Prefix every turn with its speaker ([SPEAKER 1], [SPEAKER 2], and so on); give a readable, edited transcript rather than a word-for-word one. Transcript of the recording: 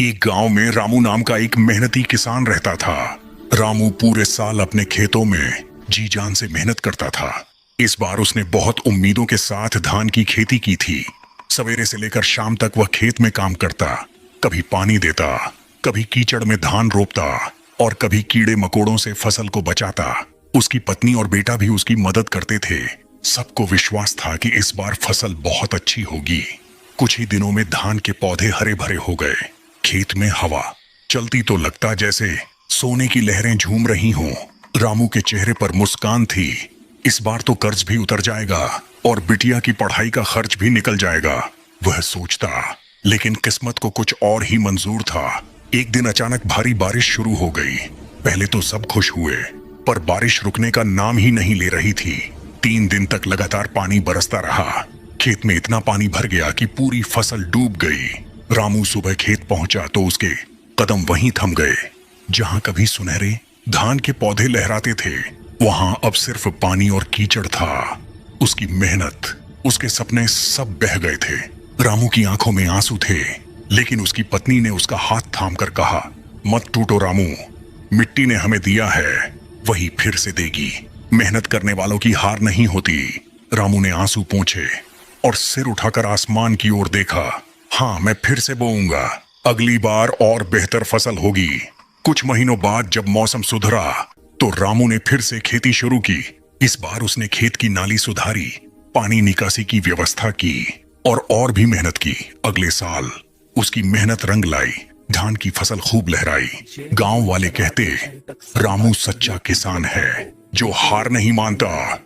[SPEAKER 1] एक गांव में रामू नाम का एक मेहनती किसान रहता था। रामू पूरे साल अपने खेतों में जी जान से मेहनत करता था। इस बार उसने बहुत उम्मीदों के साथ धान की खेती की थी। सवेरे से लेकर शाम तक वह खेत में काम करता, कभी पानी देता, कभी कीचड़ में धान रोपता और कभी कीड़े मकोड़ों से फसल को बचाता। उसकी पत्नी और बेटा भी उसकी मदद करते थे। सबको विश्वास था कि इस बार फसल बहुत अच्छी होगी। कुछ ही दिनों में धान के पौधे हरे भरे हो गए। खेत में हवा चलती तो लगता जैसे सोने की लहरें झूम रही हों। रामू के चेहरे पर मुस्कान थी। इस बार तो कर्ज भी उतर जाएगा और बिटिया की पढ़ाई का खर्च भी निकल जाएगा, वह सोचता। लेकिन किस्मत को कुछ और ही मंजूर था। एक दिन अचानक भारी बारिश शुरू हो गई। पहले तो सब खुश हुए, पर बारिश रुकने का नाम ही नहीं ले रही थी। 3 दिन तक लगातार पानी बरसता रहा। खेत में इतना पानी भर गया कि पूरी फसल डूब गई। रामू सुबह खेत पहुंचा तो उसके कदम वहीं थम गए। जहां कभी सुनहरे धान के पौधे लहराते थे, वहां अब सिर्फ पानी और कीचड़ था। उसकी मेहनत, उसके सपने सब बह गए थे। रामू की आंखों में आंसू थे, लेकिन उसकी पत्नी ने उसका हाथ थामकर कहा, मत टूटो रामू, मिट्टी ने हमें दिया है, वही फिर से देगी। मेहनत करने वालों की हार नहीं होती। रामू ने आंसू पोंछे और सिर उठाकर आसमान की ओर देखा। हाँ, मैं फिर से बोऊंगा, अगली बार और बेहतर फसल होगी। कुछ महीनों बाद जब मौसम सुधरा तो रामू ने फिर से खेती शुरू की। इस बार उसने खेत की नाली सुधारी, पानी निकासी की व्यवस्था की और भी मेहनत की। अगले साल उसकी मेहनत रंग लाई। धान की फसल खूब लहराई। गांव वाले कहते, रामू सच्चा किसान है जो हार नहीं मानता।